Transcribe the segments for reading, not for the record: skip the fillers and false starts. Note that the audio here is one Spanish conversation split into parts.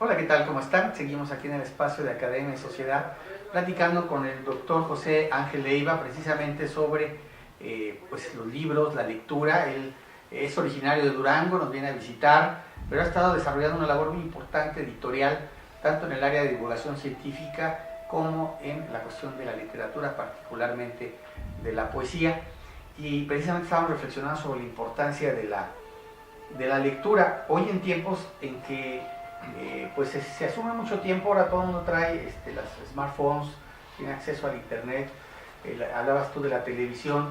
Hola, ¿qué tal? ¿Cómo están? Seguimos aquí en el espacio de Academia y Sociedad, platicando con el doctor José Ángel Leiva, precisamente sobre pues los libros, la lectura. Él es originario de Durango, nos viene a visitar, pero ha estado desarrollando una labor muy importante editorial, tanto en el área de divulgación científica como en la cuestión de la literatura, particularmente de la poesía. Y precisamente estábamos reflexionando sobre la importancia de la lectura hoy en tiempos en que pues se asume mucho tiempo. Ahora todo el mundo trae las smartphones, tiene acceso al internet. Hablabas tú de la televisión.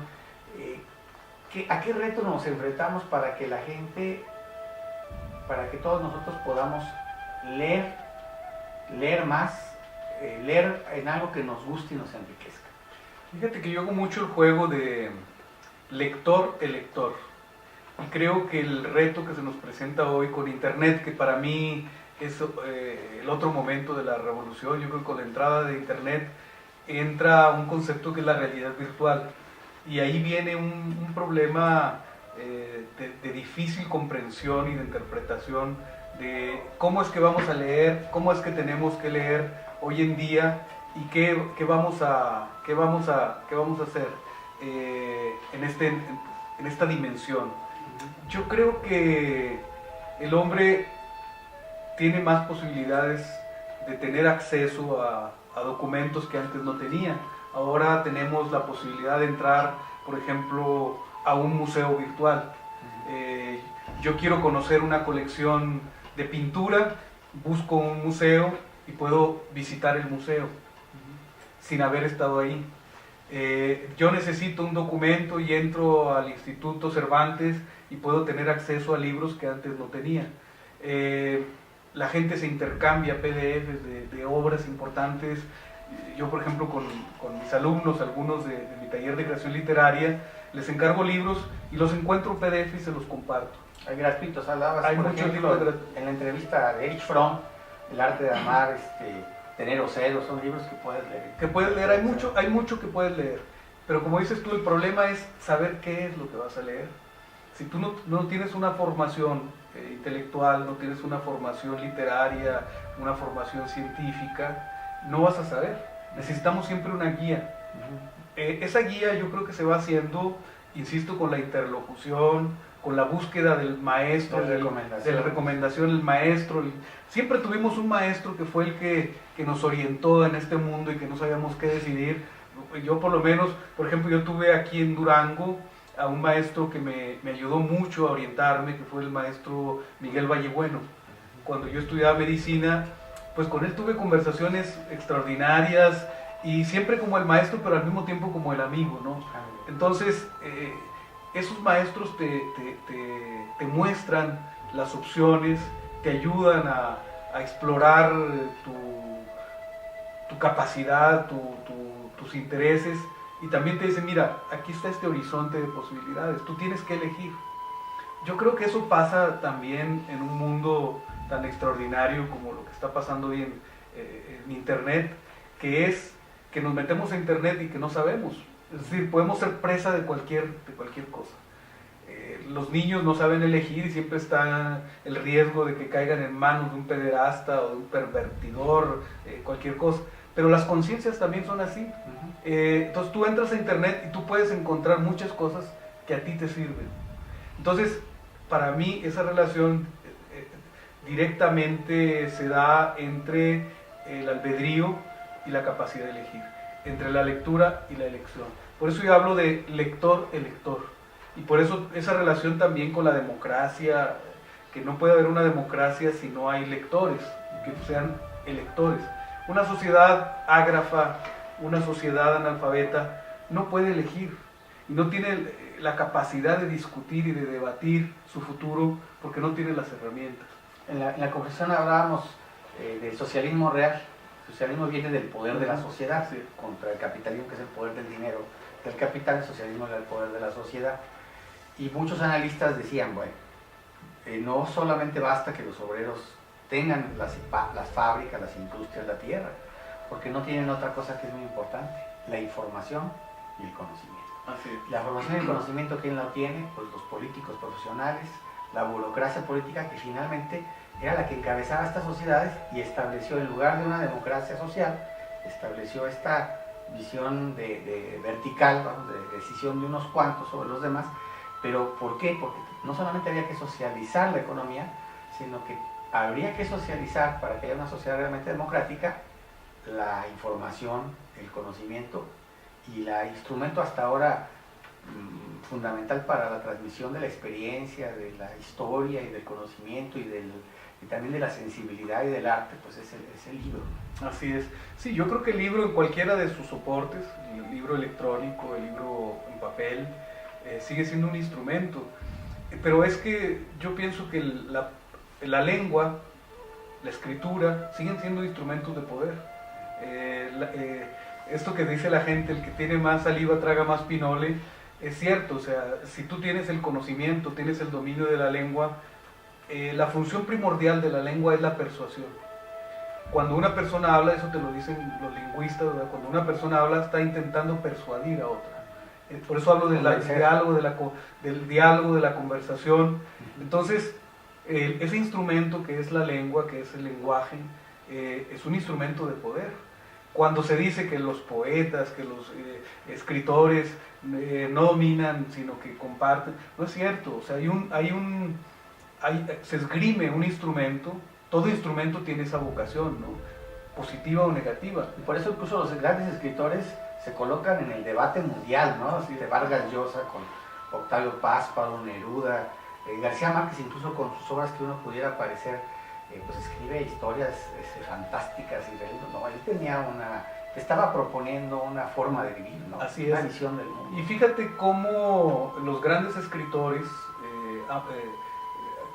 ¿A qué reto nos enfrentamos para que la gente, para que todos nosotros podamos leer más, leer en algo que nos guste y nos enriquezca? Fíjate que yo hago mucho el juego de lector-elector. Y creo que el reto que se nos presenta hoy con internet, que para mí es el otro momento de la revolución, yo creo que con la entrada de internet entra un concepto que es la realidad virtual. Y ahí viene un problema de difícil comprensión y de interpretación de cómo es que vamos a leer, cómo es que tenemos que leer hoy en día y qué vamos a hacer en esta dimensión. Yo creo que el hombre tiene más posibilidades de tener acceso a documentos que antes no tenía. Ahora tenemos la posibilidad de entrar, por ejemplo, a un museo virtual. Yo quiero conocer una colección de pintura, busco un museo y puedo visitar el museo sin haber estado ahí. Yo necesito un documento y entro al Instituto Cervantes y puedo tener acceso a libros que antes no tenía. La gente se intercambia PDFs de obras importantes. Yo, por ejemplo, con mis alumnos, algunos de mi taller de creación literaria, les encargo libros y los encuentro PDF y se los comparto. Hay gratuitos, hablabas, Hay por muchos ejemplo, libros en la entrevista de Erich Fromm, El arte de amar, Tener o Cero, son libros que puedes leer. Que puedes leer, hay mucho que puedes leer, pero como dices tú, el problema es saber qué es lo que vas a leer. Si tú no tienes una formación intelectual, no tienes una formación literaria, una formación científica, no vas a saber. Necesitamos siempre una guía. Esa guía yo creo que se va haciendo, insisto, con la interlocución, con la búsqueda del maestro, de la recomendación del maestro. Siempre tuvimos un maestro que fue el que nos orientó en este mundo y que no sabíamos qué decidir. Yo por lo menos, por ejemplo, yo tuve aquí en Durango a un maestro que me ayudó mucho a orientarme, que fue el maestro Miguel Vallebueno. Cuando yo estudiaba medicina, pues con él tuve conversaciones extraordinarias y siempre como el maestro, pero al mismo tiempo como el amigo, ¿no? Entonces, esos maestros te muestran las opciones, te ayudan a explorar tu capacidad, tus intereses, y también te dicen, mira, aquí está este horizonte de posibilidades, tú tienes que elegir. Yo creo que eso pasa también en un mundo tan extraordinario como lo que está pasando hoy en internet, que es que nos metemos a internet y que no sabemos. Es decir, podemos ser presa de cualquier cosa. Los niños no saben elegir y siempre está el riesgo de que caigan en manos de un pederasta o de un pervertidor, cualquier cosa. Pero las conciencias también son así. Entonces tú entras a internet y tú puedes encontrar muchas cosas que a ti te sirven. Entonces, para mí esa relación directamente se da entre el albedrío y la capacidad de elegir, entre la lectura y la elección. Por eso yo hablo de lector-elector. Y por eso esa relación también con la democracia, que no puede haber una democracia si no hay lectores, que sean electores. Una sociedad ágrafa, una sociedad analfabeta, no puede elegir y no tiene la capacidad de discutir y de debatir su futuro porque no tiene las herramientas. En la conversación hablábamos del socialismo real. El socialismo viene del poder de la sociedad, sí, contra el capitalismo, que es el poder del dinero del capital. El socialismo era el poder de la sociedad. Y muchos analistas decían, bueno, no solamente basta que los obreros tengan las fábricas, las industrias, la tierra, porque no tienen otra cosa que es muy importante, la información y el conocimiento. Así es. La formación y el conocimiento, ¿quién la tiene? Pues los políticos profesionales, la burocracia política, que finalmente era la que encabezaba estas sociedades y estableció, en lugar de una democracia social, estableció esta visión de vertical, vamos, de decisión de unos cuantos sobre los demás. ¿Pero por qué? Porque no solamente había que socializar la economía, sino que habría que socializar, para que haya una sociedad realmente democrática, la información, el conocimiento y el instrumento hasta ahora fundamental para la transmisión de la experiencia, de la historia y del conocimiento y también de la sensibilidad y del arte, pues es el libro. Así es. Sí, yo creo que el libro en cualquiera de sus soportes, el libro electrónico, el libro en papel, sigue siendo un instrumento. Pero es que yo pienso que la lengua, la escritura, siguen siendo instrumentos de poder. Esto que dice la gente, el que tiene más saliva traga más pinole, es cierto. O sea, si tú tienes el conocimiento, tienes el dominio de la lengua, la función primordial de la lengua es la persuasión. Cuando una persona habla, eso te lo dicen los lingüistas, ¿verdad? Cuando una persona habla está intentando persuadir a otra. Por eso hablo del diálogo, de la conversación. Entonces, ese instrumento que es la lengua, que es el lenguaje, es un instrumento de poder. Cuando se dice que los poetas, que los escritores no dominan, sino que comparten, no es cierto. O sea, se esgrime un instrumento, todo instrumento tiene esa vocación, ¿no? Positiva o negativa. Y por eso incluso los grandes escritores se colocan en el debate mundial, ¿no? Así de Vargas Llosa con Octavio Paz, Pablo Neruda, García Márquez, incluso con sus obras que uno pudiera parecer, pues escribe historias fantásticas y realistas. No, él estaba proponiendo una forma de vivir, ¿no? Así una es. visión del mundo. Y fíjate cómo los grandes escritores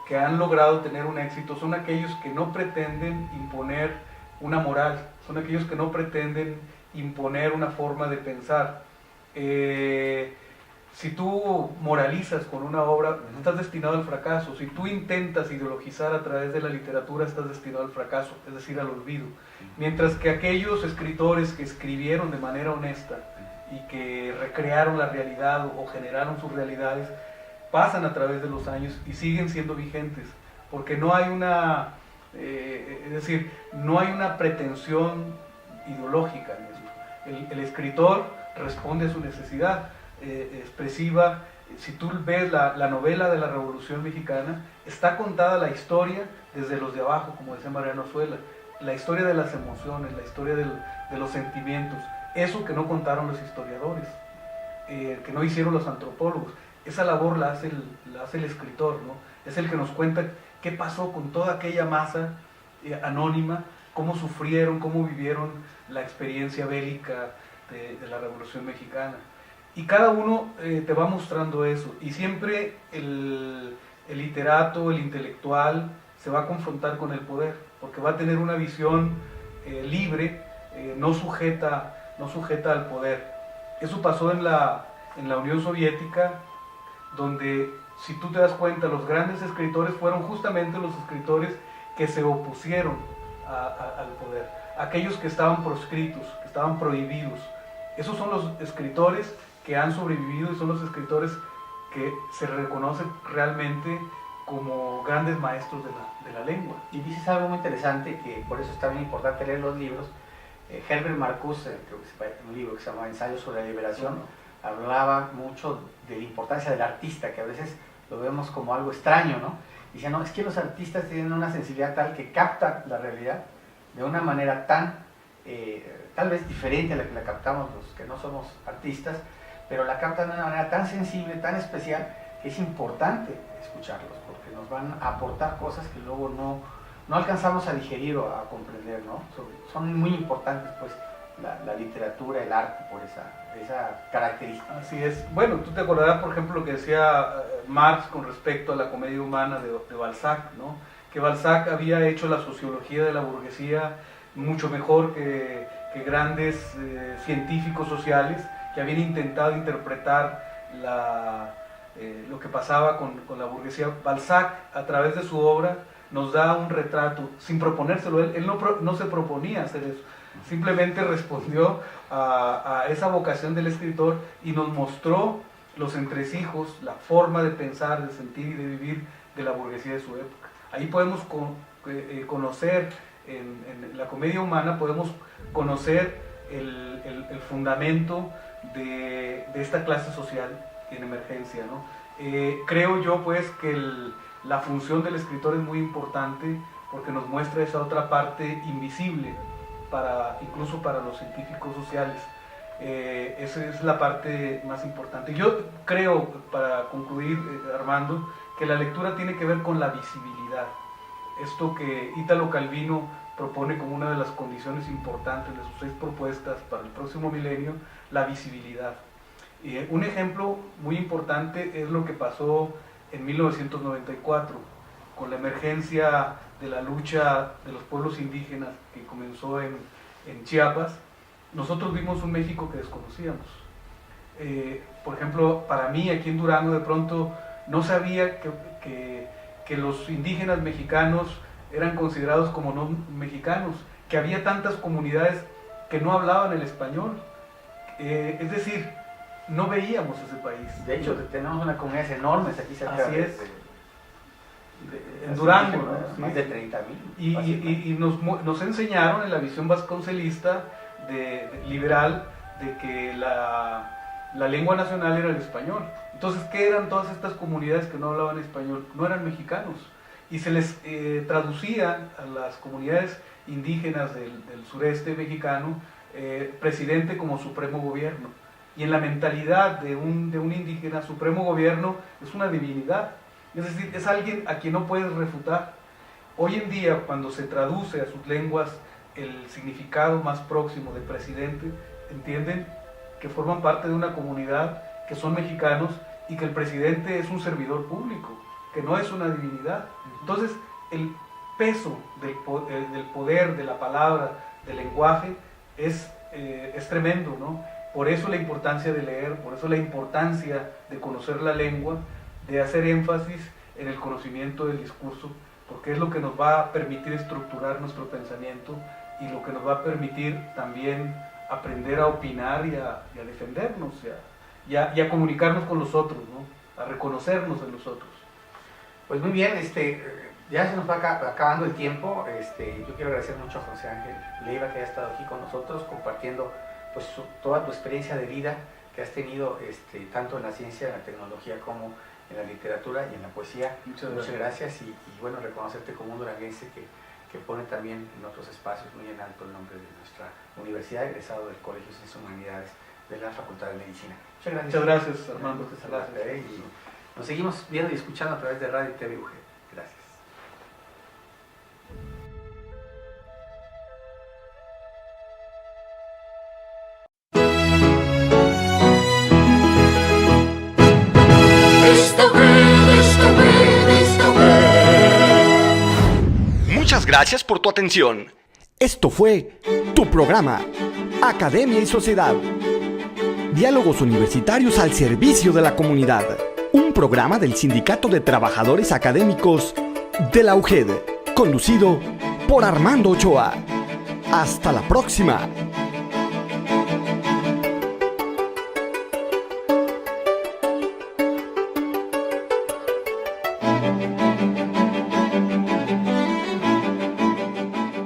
que han logrado tener un éxito son aquellos que no pretenden imponer una moral, son aquellos que no pretenden imponer una forma de pensar. Si tú moralizas con una obra, estás destinado al fracaso. Si tú intentas ideologizar a través de la literatura, estás destinado al fracaso, es decir, al olvido. Mientras que aquellos escritores que escribieron de manera honesta y que recrearon la realidad o generaron sus realidades, pasan a través de los años y siguen siendo vigentes, porque no hay no hay una pretensión ideológica en esto. El escritor responde a su necesidad expresiva. Si tú ves la novela de la Revolución Mexicana, está contada la historia desde los de abajo, como decía Mariano Zuela, la historia de las emociones, la historia de los sentimientos, eso que no contaron los historiadores, que no hicieron los antropólogos. Esa labor la hace el escritor, ¿no? Es el que nos cuenta qué pasó con toda aquella masa anónima, cómo sufrieron, cómo vivieron la experiencia bélica de la Revolución Mexicana. Y cada uno te va mostrando eso. Y siempre el literato, el intelectual, se va a confrontar con el poder, porque va a tener una visión libre, no sujeta al poder. Eso pasó en la Unión Soviética, donde, si tú te das cuenta, los grandes escritores fueron justamente los escritores que se opusieron al poder, aquellos que estaban proscritos, que estaban prohibidos. Esos son los escritores que han sobrevivido y son los escritores que se reconocen realmente como grandes maestros de la lengua. Y dices algo muy interesante, que por eso es también importante leer los libros. Herbert Marcuse, creo que es un libro que se llama Ensayos sobre la Liberación, hablaba mucho de la importancia del artista, que a veces lo vemos como algo extraño, ¿no? Dice, no, es que los artistas tienen una sensibilidad tal que captan la realidad de una manera tan, tal vez diferente a la que la captamos los que no somos artistas, pero la captan de una manera tan sensible, tan especial, que es importante escucharlos, porque nos van a aportar cosas que luego no alcanzamos a digerir o a comprender, ¿no? Son muy importantes, pues, la literatura, el arte, por esa característica. Así es. Bueno, tú te acordarás, por ejemplo, lo que decía Marx con respecto a la comedia humana de Balzac, ¿no? Que Balzac había hecho la sociología de la burguesía mucho mejor que grandes científicos sociales que habían intentado interpretar lo que pasaba con la burguesía. Balzac, a través de su obra, nos da un retrato, sin proponérselo. Él no se proponía hacer eso, simplemente respondió a esa vocación del escritor y nos mostró los entresijos, la forma de pensar, de sentir y de vivir de la burguesía de su época. Ahí podemos conocer en la comedia humana, podemos conocer el fundamento de esta clase social en emergencia, ¿no? Creo yo pues que la función del escritor es muy importante porque nos muestra esa otra parte invisible incluso para los científicos sociales. Esa es la parte más importante. Yo creo, para concluir, Armando, que la lectura tiene que ver con la visibilidad. Esto que Italo Calvino propone como una de las condiciones importantes de sus 6 propuestas para el próximo milenio, la visibilidad. Un ejemplo muy importante es lo que pasó en 1994, con la emergencia de la lucha de los pueblos indígenas que comenzó en Chiapas. Nosotros vimos un México que desconocíamos. Por ejemplo, para mí aquí en Durango de pronto no sabía que los indígenas mexicanos eran considerados como no mexicanos, que había tantas comunidades que no hablaban el español. Es decir, no veíamos ese país. De hecho, tenemos unas comunidades enormes aquí cerca. Así es. En Durango, ¿no? Más de 30,000. Y nos enseñaron en la visión vasconcelista liberal de que la lengua nacional era el español. Entonces, ¿qué eran todas estas comunidades que no hablaban español? No eran mexicanos. Y se les traducía a las comunidades indígenas del sureste mexicano presidente como supremo gobierno. Y en la mentalidad de un indígena, supremo gobierno es una divinidad. Es decir, es alguien a quien no puedes refutar. Hoy en día, cuando se traduce a sus lenguas el significado más próximo de presidente, entienden que forman parte de una comunidad, que son mexicanos y que el presidente es un servidor público, que no es una divinidad. Entonces, el peso del poder, de la palabra, del lenguaje, es tremendo, ¿no? Por eso la importancia de leer, por eso la importancia de conocer la lengua, de hacer énfasis en el conocimiento del discurso, porque es lo que nos va a permitir estructurar nuestro pensamiento y lo que nos va a permitir también aprender a opinar y a defendernos y a comunicarnos con los otros, ¿no? A reconocernos en los otros. Pues muy bien, ya se nos va acabando el tiempo. Yo quiero agradecer mucho a José Ángel Leiva que haya estado aquí con nosotros compartiendo pues toda tu experiencia de vida que has tenido tanto en la ciencia, en la tecnología como en la literatura y en la poesía. Muchas gracias y bueno, reconocerte como un duranguense que pone también en otros espacios muy en alto el nombre de nuestra universidad, egresado del Colegio de Ciencias Humanidades de la Facultad de Medicina. Muchas gracias, Armando. Gracias. Y nos seguimos viendo y escuchando a través de Radio y TV UG. Gracias. Muchas gracias por tu atención. Esto fue tu programa, Academia y Sociedad. Diálogos universitarios al servicio de la comunidad. Un programa del Sindicato de Trabajadores Académicos de la UGED, conducido por Armando Ochoa. Hasta la próxima.